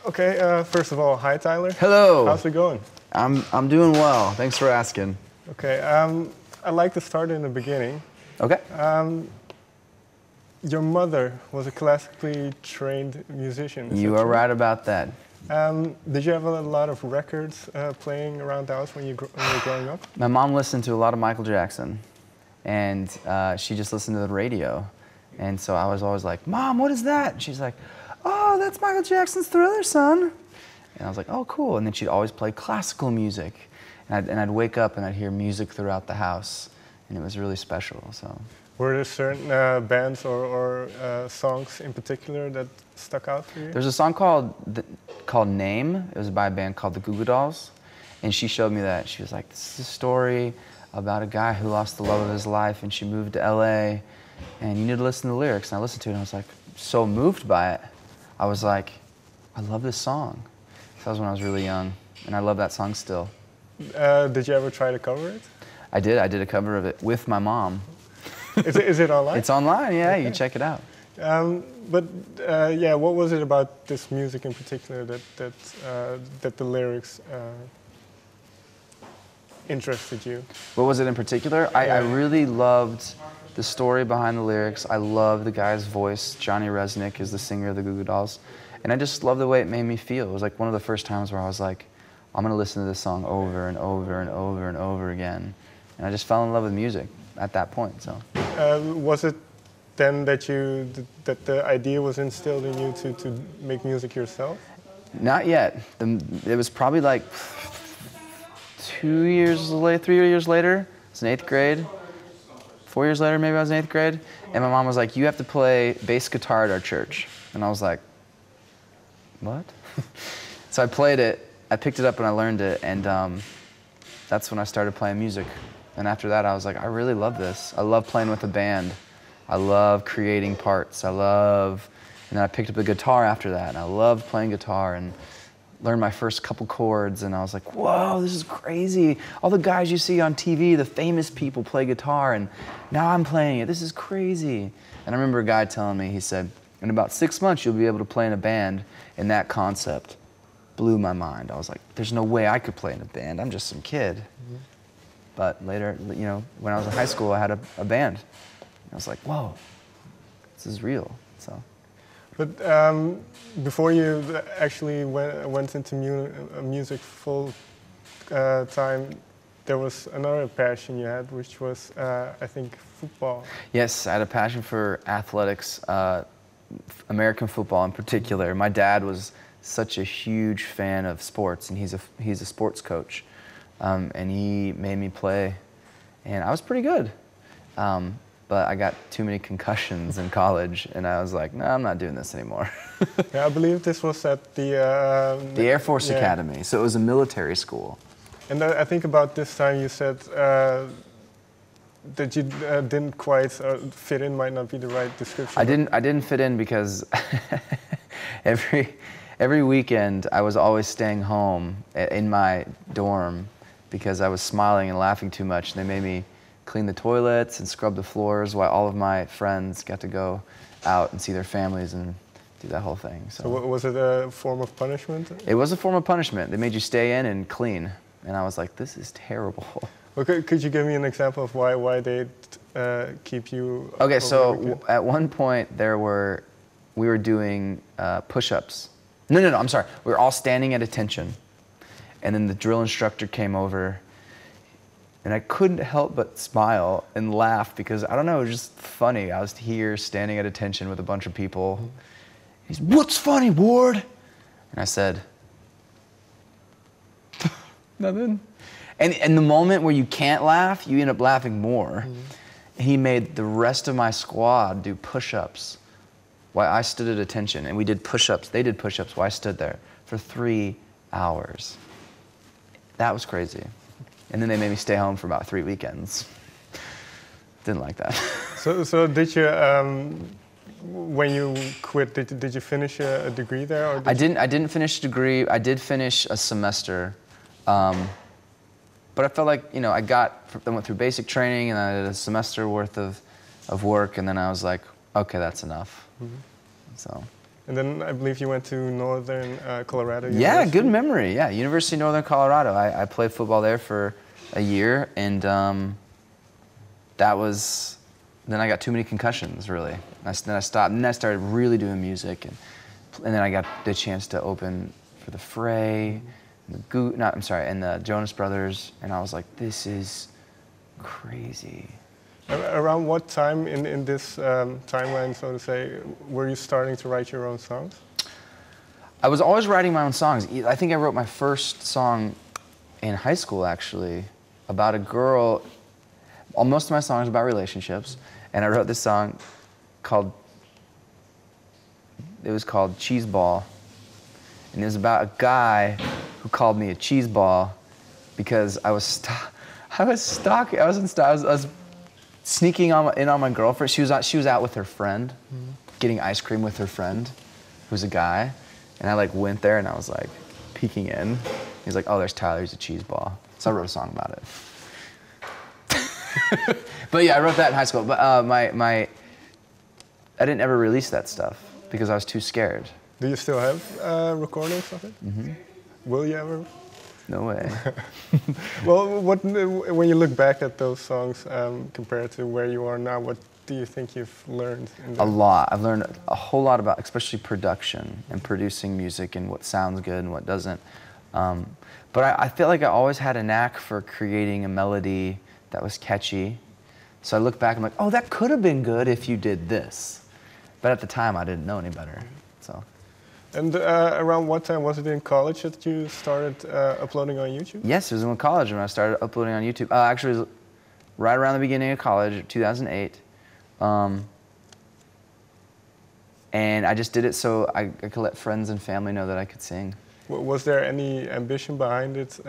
Okay, first of all, hi Tyler. Hello. How's it going? I'm doing well. Thanks for asking. Okay, I'd like to start in the beginning. Okay. Your mother was a classically trained musician. You are right about that. Did you have a lot of records playing around the house when you were growing up? My mom listened to a lot of Michael Jackson, and she just listened to the radio. And so I was always like, Mom, what is that? And she's like, oh, that's Michael Jackson's Thriller, son. And I was like, oh, cool. And then she'd always play classical music. And I'd wake up and I'd hear music throughout the house. And it was really special, so. Were there certain bands or songs in particular that stuck out for you? There's a song called Name. It was by a band called the Goo Goo Dolls. And she showed me that. She was like, this is a story about a guy who lost the love of his life and she moved to LA. And you need to listen to the lyrics. And I listened to it and I was like, so moved by it. I was like, I love this song. So that was when I was really young. And I love that song still. Did you ever try to cover it? I did. I did a cover of it with my mom. Is it online? It's online, yeah. Okay. You can check it out. Yeah, what was it about this music in particular that the lyrics interested you? What was it in particular? I really loved the story behind the lyrics. I love the guy's voice. Johnny Resnick is the singer of the Goo Goo Dolls. And I just love the way it made me feel. It was like one of the first times where I was like, I'm going to listen to this song over and over and over and over again. And I just fell in love with music at that point. So. Was it then that the idea was instilled in you to make music yourself? Not yet. It was probably like 3 years later. I was in 8th grade. 4 years later, maybe I was in 8th grade. And my mom was like, you have to play bass guitar at our church. And I was like, what? So I played it. I picked it up and I learned it. And that's when I started playing music. And after that, I was like, I really love this. I love playing with a band. I love creating parts. And then I picked up the guitar after that. And I loved playing guitar and learned my first couple chords. And I was like, whoa, this is crazy. All the guys you see on TV, the famous people play guitar. And now I'm playing it. This is crazy. And I remember a guy telling me, he said, in about 6 months, you'll be able to play in a band. And that concept blew my mind. I was like, there's no way I could play in a band. I'm just some kid. Mm-hmm. But later, you know, when I was in high school, I had a band. I was like, whoa, this is real. So. But before you actually went into music full time, there was another passion you had, which was, I think, football. Yes, I had a passion for athletics, American football in particular. My dad was such a huge fan of sports, and he's a sports coach. And he made me play, and I was pretty good. But I got too many concussions in college, and I was like, no, I'm not doing this anymore. Yeah, I believe this was at the Air Force Academy, so it was a military school. And I think about this time you said that you didn't quite fit in, might not be the right description. I didn't fit in because every weekend I was always staying home in my dorm because I was smiling and laughing too much. They made me clean the toilets and scrub the floors while all of my friends got to go out and see their families and do that whole thing. So was it a form of punishment? It was a form of punishment. They made you stay in and clean. And I was like, this is terrible. Well, could you give me an example of why they keep you? Okay, so at one point we were doing push-ups. No, I'm sorry. We were all standing at attention. And then the drill instructor came over, and I couldn't help but smile and laugh because, I don't know, it was just funny. I was here standing at attention with a bunch of people. He's, what's funny, Ward? And I said, nothing. And the moment where you can't laugh, you end up laughing more. Mm-hmm. And he made the rest of my squad do push-ups while I stood at attention. And we did push-ups. They did push-ups while I stood there for 3 hours. That was crazy. And then they made me stay home for about 3 weekends. Didn't like that. So did you, when you quit, did you finish a degree there? Or I didn't finish a degree. I did finish a semester. But I felt like, you know, I went through basic training and I did a semester worth of work, and then I was like, okay, that's enough. Mm-hmm. So. And then I believe you went to Northern Colorado Yeah, University. good memory. Yeah, University of Northern Colorado. I played football there for a year, and that was, then I got too many concussions, really. Then I stopped, and then I started really doing music, and then I got the chance to open for the Fray, and the Jonas Brothers, and I was like, this is crazy. Around what time in this timeline, so to say, were you starting to write your own songs? I was always writing my own songs. I think I wrote my first song in high school, actually, about a girl. Most of my songs are about relationships, and I wrote this song called Cheese Ball, and it was about a guy who called me a cheese ball because I was sneaking in on my girlfriend. She was out with her friend, getting ice cream with her friend, who's a guy, and I like went there and I was like peeking in. He's like, "Oh, there's Tyler. He's a cheese ball." So I wrote a song about it. But yeah, I wrote that in high school. But I didn't ever release that stuff because I was too scared. Do you still have recordings of it? Mm-hmm. Will you ever? No way. Well, when you look back at those songs compared to where you are now, what do you think you've learned? A lot. I've learned a whole lot about, especially production and producing music and what sounds good and what doesn't. But I feel like I always had a knack for creating a melody that was catchy. So I look back and I'm like, oh, that could have been good if you did this. But at the time, I didn't know any better. So. And around what time was it in college that you started uploading on YouTube? Yes, it was in college when I started uploading on YouTube. Actually, it was right around the beginning of college, 2008. And I just did it so I could let friends and family know that I could sing. Was there any ambition behind it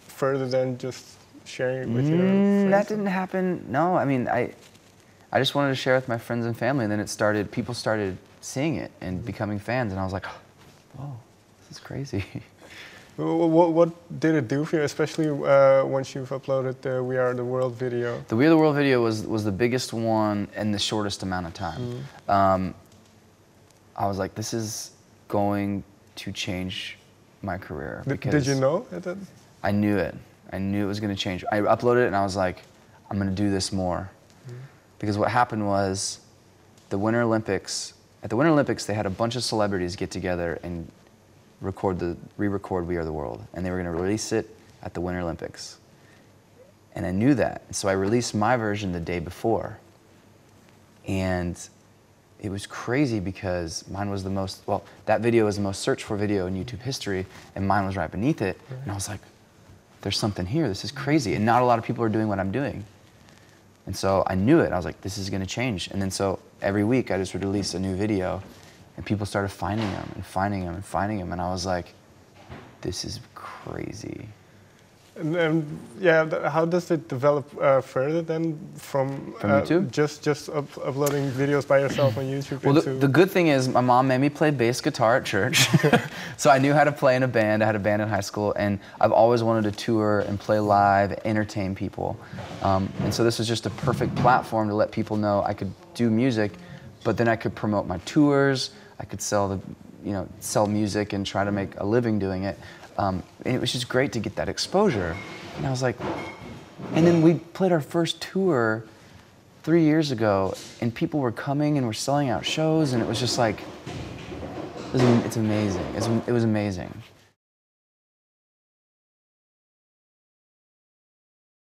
further than just sharing it with your friends? That didn't happen. No, I mean, I just wanted to share with my friends and family, and then people started seeing it and becoming fans, and I was like, whoa, this is crazy. What did it do for you, especially once you've uploaded the We Are the World video? The We Are the World video was the biggest one in the shortest amount of time. I was like, this is going to change my career. Did you know that? I knew it. I knew it was going to change. I uploaded it and I was like, I'm going to do this more. Because what happened was at the Winter Olympics, they had a bunch of celebrities get together and re-record We Are the World. And they were going to release it at the Winter Olympics. And I knew that. So I released my version the day before. And it was crazy because mine was that video was the most searched for video in YouTube history, and mine was right beneath it. And I was like, there's something here, this is crazy. And not a lot of people are doing what I'm doing. And so I knew it, I was like, this is gonna change. And then so every week I just would release a new video, and people started finding them and finding them and finding them. And I was like, this is crazy. And yeah, how does it develop further then from YouTube? Just uploading videos by yourself on YouTube? Well, the good thing is my mom made me play bass guitar at church. So I knew how to play in a band. I had a band in high school, and I've always wanted to tour and play live, entertain people. And so this was just a perfect platform to let people know I could do music, but then I could promote my tours. I could sell music and try to make a living doing it. And it was just great to get that exposure. And I was like, and then we played our first tour 3 years ago, and people were coming and were selling out shows, and it was just like, it's amazing. It was amazing.